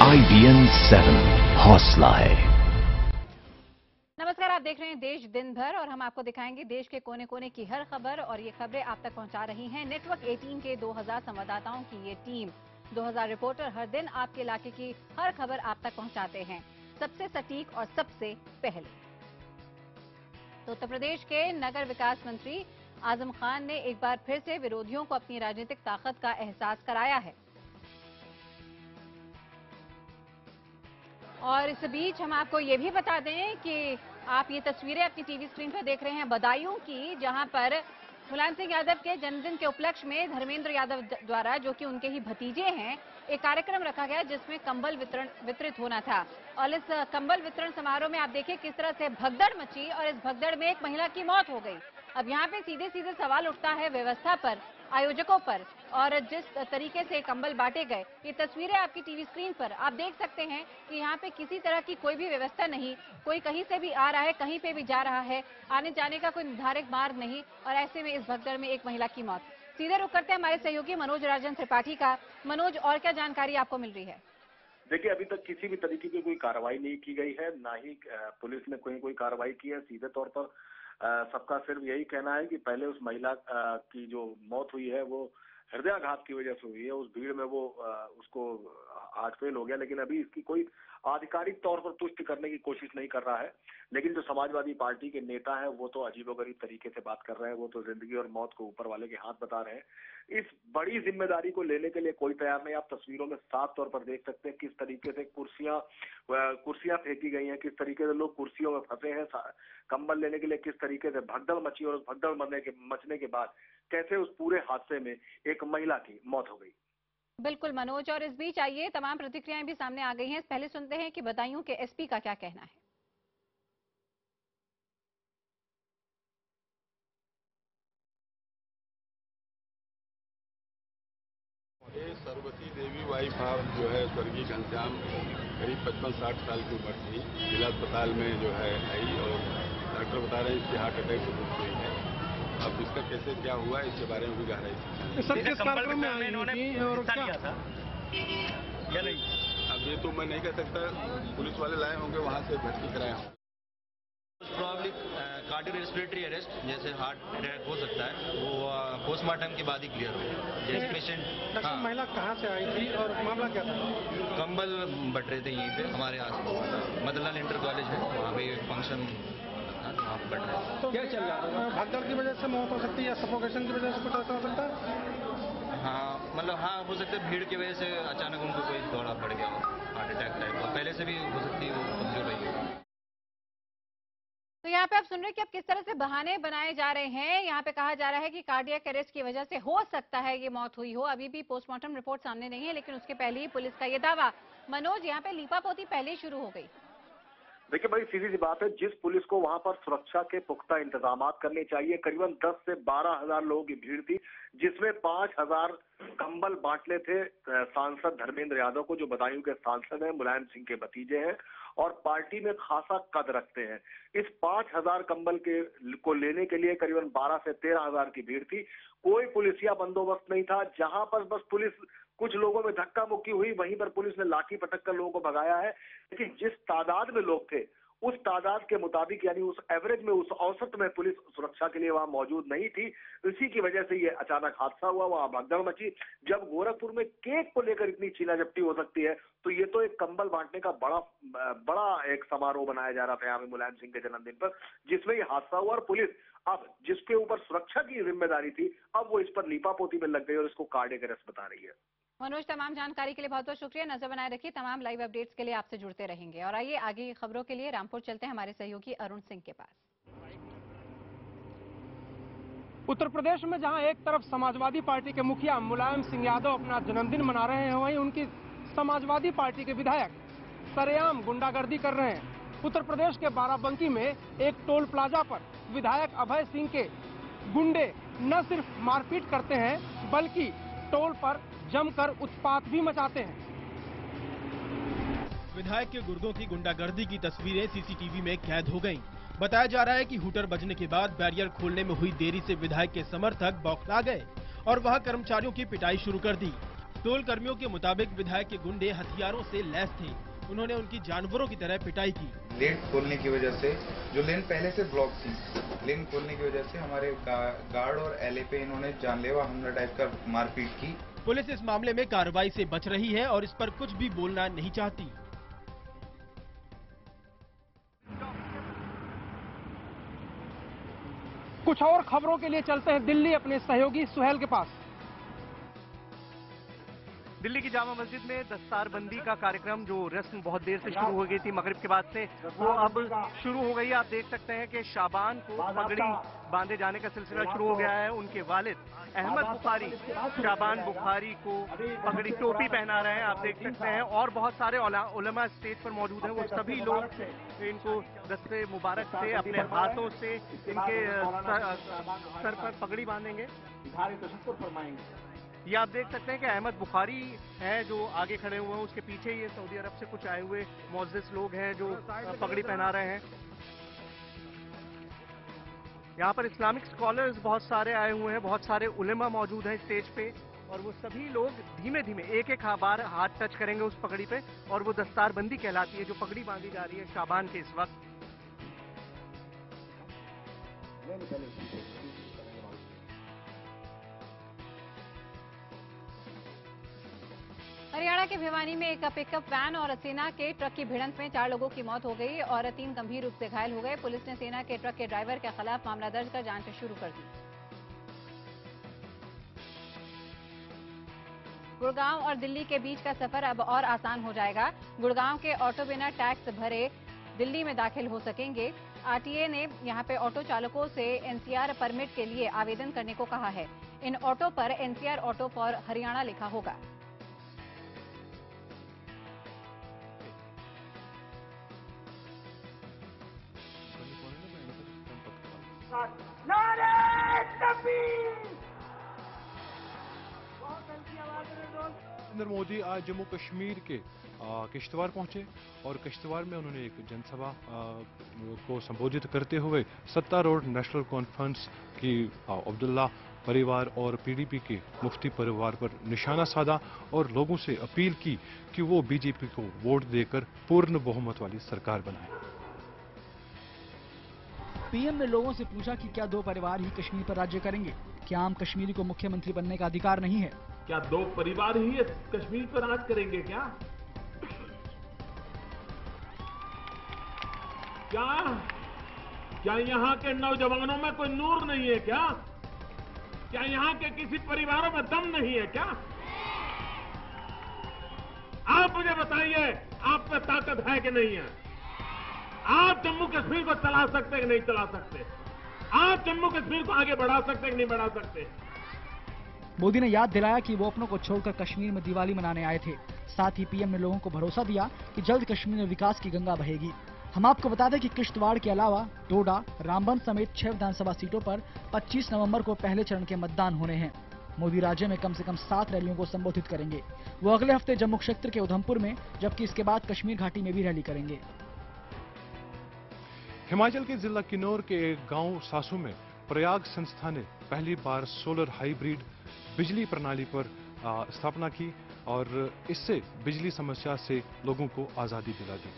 IBN 7 हौसला है। नमस्कार, आप देख रहे हैं देश दिन भर और हम आपको दिखाएंगे देश के कोने कोने की हर खबर और ये खबरें आप तक पहुंचा रही हैं नेटवर्क 18 के 2000 संवाददाताओं की ये टीम। 2000 रिपोर्टर हर दिन आपके इलाके की हर खबर आप तक पहुंचाते हैं, सबसे सटीक और सबसे पहले। तो उत्तर प्रदेश के नगर विकास मंत्री आजम खान ने एक बार फिर से विरोधियों को अपनी राजनीतिक ताकत का एहसास कराया है। और इस बीच हम आपको ये भी बता दें कि आप ये तस्वीरें अपनी टीवी स्क्रीन पर देख रहे हैं बदायूं की, जहां पर मुलायम सिंह यादव के जन्मदिन के उपलक्ष्य में धर्मेंद्र यादव द्वारा, जो कि उनके ही भतीजे हैं, एक कार्यक्रम रखा गया जिसमें कंबल वितरित होना था। और इस कंबल वितरण समारोह में आप देखिए किस तरह से भगदड़ मची और इस भगदड़ में एक महिला की मौत हो गई। अब यहाँ पे सीधे सीधे सवाल उठता है व्यवस्था पर, आयोजकों पर, और जिस तरीके से कंबल बांटे गए। ये तस्वीरें आपकी टीवी स्क्रीन पर आप देख सकते हैं कि यहाँ पे किसी तरह की कोई भी व्यवस्था नहीं, कोई कहीं से भी आ रहा है, कहीं पे भी जा रहा है, आने जाने का कोई निर्धारित मार्ग नहीं, और ऐसे में इस भगदड़ में एक महिला की मौत। सीधे रुक करते हैं हमारे सहयोगी मनोज राजन त्रिपाठी का। मनोज, और क्या जानकारी आपको मिल रही है? देखिए, अभी तक किसी भी तरीके की कोई कार्रवाई नहीं की गई है, ना ही पुलिस ने कोई कार्रवाई की है। सीधे तौर पर सबका सिर्फ यही कहना है कि पहले उस महिला की जो मौत हुई है वो हृदयाघात की वजह से हुई है। उस भीड़ में वो उसको हार्ट फेल हो गया, लेकिन अभी इसकी कोई आधिकारिक तौर पर पुष्टि करने की कोशिश नहीं कर रहा है। लेकिन जो समाजवादी पार्टी के नेता है वो तो अजीबोगरीब तरीके से बात कर रहे हैं। वो तो जिंदगी और मौत को ऊपर वाले के हाथ बता रहे हैं। इस बड़ी जिम्मेदारी को लेने के लिए कोई तैयार नहीं। आप तस्वीरों में साफ तौर पर देख सकते हैं किस तरीके से कुर्सियां फेंकी गई हैं, किस तरीके से लोग कुर्सियों में फंसे हैं कंबल लेने के लिए, किस तरीके से भगदड़ मची और उस भगदड़ मचने के बाद कैसे उस पूरे हादसे में एक महिला की मौत हो गई। बिल्कुल मनोज, और इस बीच आइए तमाम प्रतिक्रियाएं भी सामने आ गई हैं। पहले सुनते हैं कि बदायूं के एसपी का क्या कहना है। ये सरस्वती देवी वाइफ ऑफ जो है स्वर्गीय घनश्याम, करीब 55-60 साल की उम्र थी। जिला अस्पताल में जो है आई और डॉक्टर बता रहे हैं इसकी हार्ट अटैक से मृत्यु हुई है। अब इसका कैसे क्या हुआ इसके बारे में भी गहराई से किस कार्यक्रम में इन्होंने हिस्सा लिया था या नहीं, अब ये तो मैं नहीं कह सकता। पुलिस वाले लाए होंगे, वहाँ से भर्ती कराए होंगे। प्रॉब्ली कार्डियो रेस्पिरेटरी अरेस्ट, जैसे हार्ट अटैक हो सकता है, वो पोस्टमार्टम के बाद ही क्लियर हो। जैसे पेशेंट। हाँ, महिला कहाँ से आई थी और मामला क्या था? कंबल बट रहे थे यहीं पे हमारे आसपास, मदनलाल इंटर कॉलेज है, वहाँ पे फंक्शन वहाँ पे बट रहे। तो क्या चल रहा है? भगदड़ की वजह से मौत हो सकती है या सफोकेशन की वजह से कुछ ऐसा हो सकता है? हाँ, मतलब हाँ हो सकता है भीड़ की वजह से अचानक उनको कोई दौड़ा पड़ गया हो, हार्ट अटैक टाइप का। पहले से भी हो सकती है, वो कमजोर रही है। तो यहाँ पे आप सुन रहे हैं कि अब किस तरह से बहाने बनाए जा रहे हैं। यहाँ पे कहा जा रहा है कि कार्डियक अरेस्ट की वजह से हो सकता है ये मौत हुई हो। अभी भी पोस्टमार्टम रिपोर्ट सामने नहीं है, लेकिन उसके पहले ही पुलिस का ये दावा। मनोज, यहाँ पे लीपापोती पहले ही शुरू हो गई। देखिए, बड़ी सीधी सी बात है, जिस पुलिस को वहां पर सुरक्षा के पुख्ता इंतजाम करने चाहिए, करीबन 10 से 12,000 लोगों की भीड़ थी, जिसमें 5,000 कंबल बांटने थे सांसद धर्मेंद्र यादव को, जो बदायूं के सांसद हैं, मुलायम सिंह के भतीजे हैं और पार्टी में खासा कद रखते हैं। इस 5,000 कंबल को लेने के लिए करीबन 12 से 13,000 की भीड़ थी। कोई पुलिसिया बंदोबस्त नहीं था। जहां पर बस पुलिस कुछ लोगों में धक्का मुक्की हुई, वहीं पर पुलिस ने लाठी पटक कर लोगों को भगाया है। लेकिन जिस तादाद में लोग थे उस तादाद के मुताबिक, यानी उस एवरेज में, उस औसत में पुलिस सुरक्षा के लिए वहां मौजूद नहीं थी। इसी की वजह से ये अचानक हादसा हुआ, वहां भगदड़ मची। जब गोरखपुर में केक को लेकर इतनी चीनाझपटी हो सकती है, तो ये तो एक कंबल बांटने का बड़ा एक समारोह बनाया जा रहा था यहाँ पे मुलायम सिंह के जन्मदिन पर, जिसमें ये हादसा हुआ। और पुलिस अब जिसके ऊपर सुरक्षा की जिम्मेदारी थी, अब वो इस पर लीपापोती में लग गई और इसको कार्डियक अरेस्ट बता रही है। मनोज, तमाम जानकारी के लिए बहुत बहुत शुक्रिया। नजर बनाए रखिए, तमाम लाइव अपडेट्स के लिए आपसे जुड़ते रहेंगे। और आइए आगे की खबरों के लिए रामपुर चलते हैं हमारे सहयोगी अरुण सिंह के पास। उत्तर प्रदेश में जहां एक तरफ समाजवादी पार्टी के मुखिया मुलायम सिंह यादव अपना जन्मदिन मना रहे हैं, वहीं उनकी समाजवादी पार्टी के विधायक सरेआम गुंडागर्दी कर रहे हैं। उत्तर प्रदेश के बाराबंकी में एक टोल प्लाजा पर विधायक अभय सिंह के गुंडे न सिर्फ मारपीट करते हैं, बल्कि टोल पर जमकर उत्पात भी मचाते हैं। विधायक के गुर्दों की गुंडागर्दी की तस्वीरें सीसीटीवी में कैद हो गईं। बताया जा रहा है कि हूटर बजने के बाद बैरियर खोलने में हुई देरी से विधायक के समर्थक बौखला गए और वह कर्मचारियों की पिटाई शुरू कर दी। टोल कर्मियों के मुताबिक विधायक के गुंडे हथियारों से लैस थे। उन्होंने उनकी जानवरों की तरह पिटाई की। लेन खोलने की वजह से, जो लेन पहले से ब्लॉक थी, लेन खोलने की वजह से हमारे गार्ड और एलए पे इन्होंने जानलेवा हमला टाइप का मारपीट की। पुलिस इस मामले में कार्रवाई से बच रही है और इस पर कुछ भी बोलना नहीं चाहती। कुछ और खबरों के लिए चलते हैं दिल्ली अपने सहयोगी सुहेल के पास। दिल्ली की जामा मस्जिद में दस्तारबंदी का कार्यक्रम, जो रस्म बहुत देर से शुरू हो गई थी मगरिब के बाद से, वो अब शुरू हो गई। आप देख सकते हैं कि शाबान को पगड़ी बांधे जाने का सिलसिला शुरू हो गया है। उनके वालिद अहमद बुखारी शाबान बुखारी को पगड़ी टोपी पहना रहे हैं, आप देख सकते हैं। और बहुत सारे उलमा स्टेज पर मौजूद हैं। वो सभी लोग इनको दस्ते मुबारक से, अपने हाथों से इनके सर पर पगड़ी बांधेंगे, ये आप देख सकते हैं कि अहमद बुखारी हैं जो आगे खड़े हुए हैं। उसके पीछे ये सऊदी अरब से कुछ आए हुए मुअज़्ज़िज़ लोग हैं जो पगड़ी पहना रहे हैं। यहाँ पर इस्लामिक स्कॉलर्स बहुत सारे आए हुए हैं, बहुत सारे उलेमा मौजूद हैं स्टेज पे, और वो सभी लोग धीमे धीमे एक एक बार हाथ टच करेंगे उस पगड़ी पे, और वो दस्तारबंदी कहलाती है जो पगड़ी बांधी जा रही है शाबान के इस वक्त। हरियाणा के भिवानी में एक पिकअप वैन और सेना के ट्रक की भिड़ंत में 4 लोगों की मौत हो गई और 3 गंभीर रूप से घायल हो गए। पुलिस ने सेना के ट्रक के ड्राइवर के खिलाफ मामला दर्ज कर जांच शुरू कर दी। गुड़गांव और दिल्ली के बीच का सफर अब और आसान हो जाएगा। गुड़गांव के ऑटो बिना टैक्स भरे दिल्ली में दाखिल हो सकेंगे। आरटीए ने यहां पे ऑटो चालकों से एनसीआर परमिट के लिए आवेदन करने को कहा है। इन ऑटो पर एनसीआर ऑटो फॉर हरियाणा लिखा होगा। नरेंद्र मोदी आज जम्मू कश्मीर के किश्तवाड़ पहुंचे और किश्तवाड़ में उन्होंने एक जनसभा को संबोधित करते हुए सत्तारूढ़ नेशनल कॉन्फ्रेंस की अब्दुल्ला परिवार और पीडीपी के मुफ्ती परिवार पर निशाना साधा और लोगों से अपील की कि वो बीजेपी को वोट देकर पूर्ण बहुमत वाली सरकार बनाए। पीएम ने लोगों से पूछा कि क्या 2 परिवार ही कश्मीर पर राज्य करेंगे? क्या आम कश्मीरी को मुख्यमंत्री बनने का अधिकार नहीं है? क्या 2 परिवार ही कश्मीर पर राज करेंगे? क्या यहाँ के नौजवानों में कोई नूर नहीं है? क्या यहाँ के किसी परिवारों में दम नहीं है? क्या आप मुझे बताइए, आप में ताकत है कि नहीं है? आप जम्मू कश्मीर को चला सकते कि नहीं चला सकते? आप जम्मू कश्मीर को आगे बढ़ा सकते कि नहीं बढ़ा सकते? मोदी ने याद दिलाया कि वो अपनों को छोड़कर कश्मीर में दिवाली मनाने आए थे। साथ ही पीएम ने लोगों को भरोसा दिया कि जल्द कश्मीर में विकास की गंगा बहेगी। हम आपको बता दें कि किश्तवाड़ के अलावा डोडा, रामबन समेत 6 विधानसभा सीटों पर 25 नवंबर को पहले चरण के मतदान होने हैं। मोदी राज्य में कम से कम 7 रैलियों को संबोधित करेंगे। वो अगले हफ्ते जम्मू क्षेत्र के उधमपुर में, जबकि इसके बाद कश्मीर घाटी में भी रैली करेंगे। हिमाचल के जिला किन्नौर के एक गांव सासू में प्रयाग संस्था ने पहली बार सोलर हाइब्रिड बिजली प्रणाली पर स्थापना की और इससे बिजली समस्या से लोगों को आजादी दिला दी।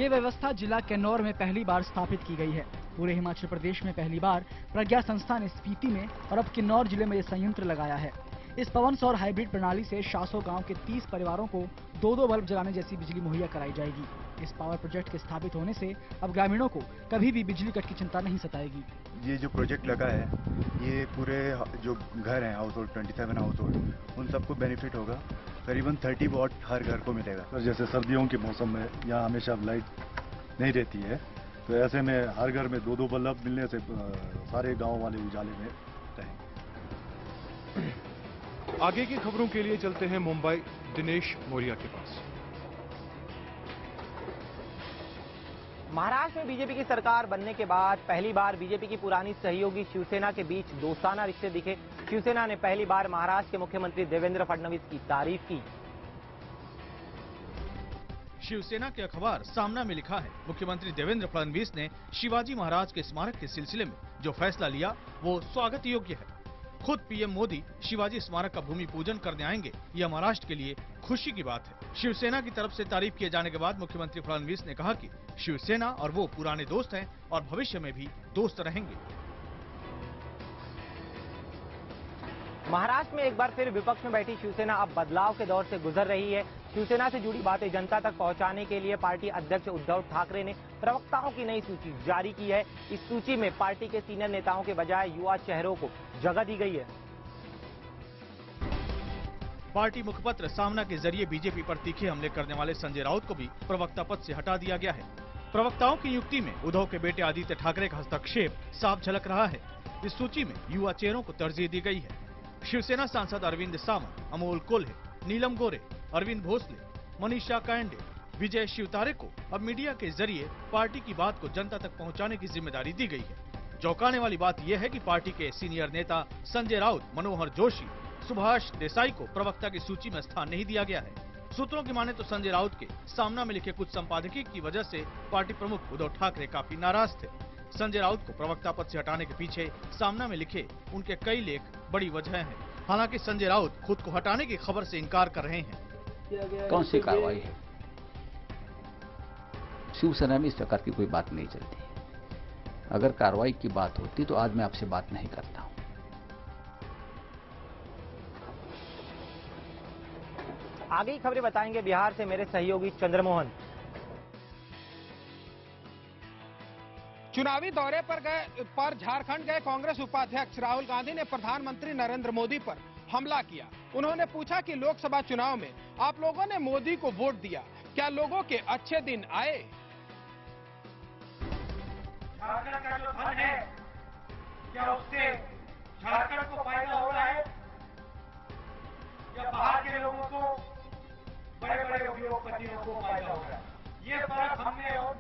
ये व्यवस्था जिला किन्नौर में पहली बार स्थापित की गई है। पूरे हिमाचल प्रदेश में पहली बार प्रज्ञा संस्था ने स्पीति में और अब किन्नौर जिले में ये संयंत्र लगाया है। इस पवन सौर हाइब्रिड प्रणाली से शासो गांव के 30 परिवारों को 2-2 बल्ब जलाने जैसी बिजली मुहैया कराई जाएगी। इस पावर प्रोजेक्ट के स्थापित होने से अब ग्रामीणों को कभी भी बिजली कट की चिंता नहीं सताएगी। ये जो प्रोजेक्ट लगा है, ये पूरे जो घर हैं हाउस होल्ड 27 हाउस होल्ड, उन सबको बेनिफिट होगा। करीबन 30 वॉट हर घर को मिलेगा। जैसे सर्दियों के मौसम में यहाँ हमेशा लाइट नहीं रहती है, तो ऐसे में हर घर में 2-2 बल्ब मिलने से सारे गाँव वाले उजाले में रहेंगे। आगे की खबरों के लिए चलते हैं मुंबई दिनेश मोरिया के पास। महाराष्ट्र में बीजेपी की सरकार बनने के बाद पहली बार बीजेपी की पुरानी सहयोगी शिवसेना के बीच दोस्ताना रिश्ते दिखे। शिवसेना ने पहली बार महाराष्ट्र के मुख्यमंत्री देवेंद्र फडणवीस की तारीफ की। शिवसेना के अखबार सामना में लिखा है, मुख्यमंत्री देवेंद्र फडणवीस ने शिवाजी महाराज के स्मारक के सिलसिले में जो फैसला लिया वो स्वागत योग्य है। खुद पीएम मोदी शिवाजी स्मारक का भूमि पूजन करने आएंगे, यह महाराष्ट्र के लिए खुशी की बात है। शिवसेना की तरफ से तारीफ किए जाने के बाद मुख्यमंत्री फडणवीस ने कहा कि शिवसेना और वो पुराने दोस्त हैं और भविष्य में भी दोस्त रहेंगे। महाराष्ट्र में एक बार फिर विपक्ष में बैठी शिवसेना अब बदलाव के दौर से गुजर रही है। शिवसेना से जुड़ी बातें जनता तक पहुंचाने के लिए पार्टी अध्यक्ष उद्धव ठाकरे ने प्रवक्ताओं की नई सूची जारी की है। इस सूची में पार्टी के सीनियर नेताओं के बजाय युवा चेहरों को जगह दी गई है। पार्टी मुखपत्र सामना के जरिए बीजेपी पर तीखे हमले करने वाले संजय राउत को भी प्रवक्ता पद से हटा दिया गया है। प्रवक्ताओं की नियुक्ति में उद्धव के बेटे आदित्य ठाकरे का हस्तक्षेप साफ झलक रहा है। इस सूची में युवा चेहरों को तरजीह दी गई है। शिवसेना सांसद अरविंद सावंत, अमोल कोल्हे, नीलम गोरे, अरविंद भोसले, मनीषा कांडे, विजय शिवतारे को अब मीडिया के जरिए पार्टी की बात को जनता तक पहुंचाने की जिम्मेदारी दी गई है। चौंकाने वाली बात यह है कि पार्टी के सीनियर नेता संजय राउत, मनोहर जोशी, सुभाष देसाई को प्रवक्ता की सूची में स्थान नहीं दिया गया है। सूत्रों की माने तो संजय राउत के सामना में लिखे कुछ संपादकीय की वजह से पार्टी प्रमुख उद्धव ठाकरे काफी नाराज थे। संजय राउत को प्रवक्ता पद से हटाने के पीछे सामना में लिखे उनके कई लेख बड़ी वजह है। हालांकि संजय राउत खुद को हटाने की खबर से इनकार कर रहे हैं। कौन सी कार्रवाई है? शिवसेना में इस प्रकार की कोई बात नहीं चलती। अगर कार्रवाई की बात होती तो आज मैं आपसे बात नहीं करता हूं। आगे की खबरें बताएंगे बिहार से मेरे सहयोगी चंद्रमोहन। चुनावी दौरे पर झारखंड गए कांग्रेस उपाध्यक्ष राहुल गांधी ने प्रधानमंत्री नरेंद्र मोदी पर हमला किया। उन्होंने पूछा कि लोकसभा चुनाव में आप लोगों ने मोदी को वोट दिया, क्या लोगों के अच्छे दिन आए? झारखंड का जो धन है, क्या उससे झारखंड को फायदा हो रहा है या बाहर के लोगों को, बड़े बड़े उद्योगपतियों को फायदा हो रहा है? ये फर्क हमने और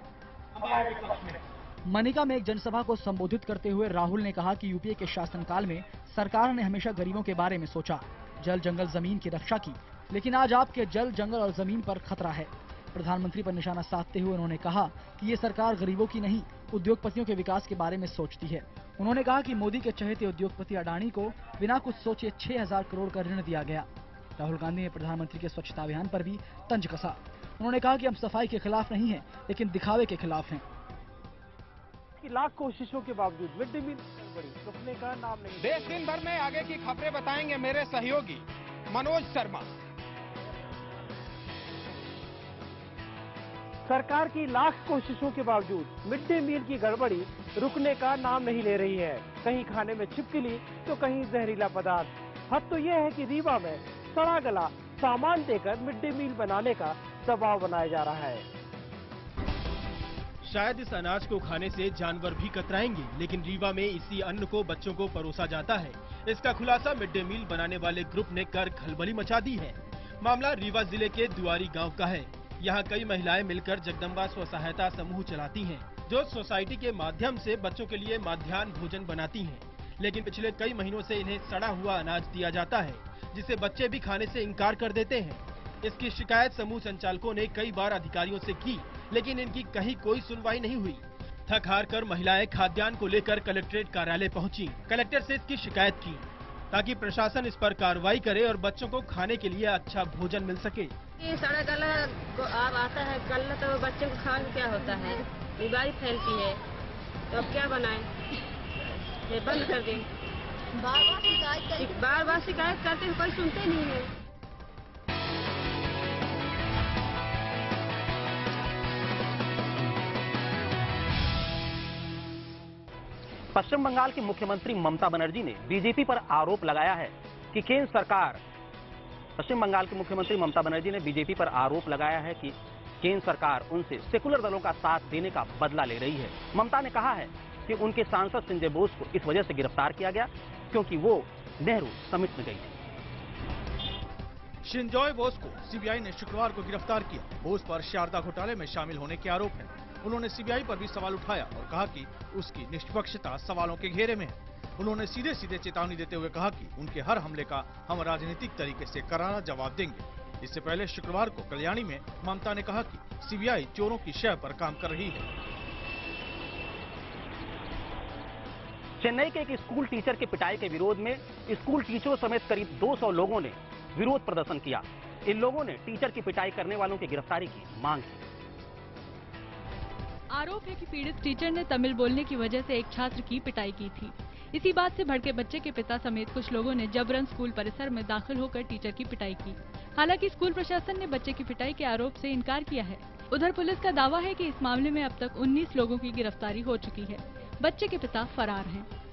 हमारे विपक्ष में। मनिका में एक जनसभा को संबोधित करते हुए राहुल ने कहा कि यूपीए के शासनकाल में सरकार ने हमेशा गरीबों के बारे में सोचा, जल जंगल जमीन की रक्षा की, लेकिन आज आपके जल जंगल और जमीन पर खतरा है। प्रधानमंत्री पर निशाना साधते हुए उन्होंने कहा कि ये सरकार गरीबों की नहीं, उद्योगपतियों के विकास के बारे में सोचती है। उन्होंने कहा कि मोदी के चहेते उद्योगपति अडानी को बिना कुछ सोचे 6000 करोड़ का ऋण दिया गया। राहुल गांधी ने प्रधानमंत्री के स्वच्छता अभियान पर भी तंज कसा। उन्होंने कहा कि हम सफाई के खिलाफ नहीं हैं, लेकिन दिखावे के खिलाफ हैं। लाख कोशिशों के बावजूद मिड डे मील रुकने का नाम नहीं। देश दिन भर में आगे की खबरें बताएंगे मेरे सहयोगी मनोज शर्मा। सरकार की लाख कोशिशों के बावजूद मिड डे मील की गड़बड़ी रुकने का नाम नहीं ले रही है। कहीं खाने में छिपकली तो कहीं जहरीला पदार्थ। हद तो यह है कि रीवा में सड़ा गला सामान देकर मिड डे मील बनाने का दबाव बनाया जा रहा है। शायद इस अनाज को खाने से जानवर भी कतराएंगे, लेकिन रीवा में इसी अन्न को बच्चों को परोसा जाता है। इसका खुलासा मिड डे मील बनाने वाले ग्रुप ने कर खलबली मचा दी है। मामला रीवा जिले के दुआरी गांव का है। यहाँ कई महिलाएं मिलकर जगदम्बा स्व सहायता समूह चलाती हैं, जो सोसाइटी के माध्यम से बच्चों के लिए माध्याह्न भोजन बनाती हैं। लेकिन पिछले कई महीनों से इन्हें सड़ा हुआ अनाज दिया जाता है, जिसे बच्चे भी खाने से इनकार कर देते हैं। इसकी शिकायत समूह संचालकों ने कई बार अधिकारियों से की, लेकिन इनकी कहीं कोई सुनवाई नहीं हुई। थक हार कर महिलाएं खाद्यान्न को लेकर कलेक्ट्रेट कार्यालय पहुंची। कलेक्टर से इसकी शिकायत की ताकि प्रशासन इस पर कार्रवाई करे और बच्चों को खाने के लिए अच्छा भोजन मिल सके। ये सड़ा गला अब आता है, गला तो बच्चों को खाने क्या होता है, बीमारी फैलती है, तो अब क्या बनाएं? ये बंद कर दें। बार बार शिकायत करते हैं, कोई सुनते नहीं है। पश्चिम बंगाल की मुख्यमंत्री ममता बनर्जी ने बीजेपी पर आरोप लगाया है कि केंद्र सरकार पश्चिम बंगाल की मुख्यमंत्री ममता बनर्जी ने बीजेपी पर आरोप लगाया है कि केंद्र सरकार उनसे सेकुलर दलों का साथ देने का बदला ले रही है। ममता ने कहा है कि उनके सांसद संजय बोस को इस वजह से गिरफ्तार किया गया क्योंकि वो नेहरू समिट में गई थी। शिंजॉय बोस को सीबीआई ने शुक्रवार को गिरफ्तार किया। बोस पर शारदा घोटाले में शामिल होने के आरोप हैं। उन्होंने सीबीआई पर भी सवाल उठाया और कहा कि उसकी निष्पक्षता सवालों के घेरे में है। उन्होंने सीधे सीधे चेतावनी देते हुए कहा कि उनके हर हमले का हम राजनीतिक तरीके से करारा जवाब देंगे। इससे पहले शुक्रवार को कल्याणी में ममता ने कहा कि सीबीआई चोरों की शय पर काम कर रही है। चेन्नई के एक स्कूल टीचर की पिटाई के विरोध में स्कूल टीचरों समेत करीब 200 लोगों ने विरोध प्रदर्शन किया। इन लोगों ने टीचर की पिटाई करने वालों की गिरफ्तारी की मांग की। आरोप है कि पीड़ित टीचर ने तमिल बोलने की वजह से एक छात्र की पिटाई की थी। इसी बात से भड़के बच्चे के पिता समेत कुछ लोगों ने जबरन स्कूल परिसर में दाखिल होकर टीचर की पिटाई की। हालांकि स्कूल प्रशासन ने बच्चे की पिटाई के आरोप से इनकार किया है। उधर पुलिस का दावा है कि इस मामले में अब तक 19 लोगों की गिरफ्तारी हो चुकी है। बच्चे के पिता फरार हैं।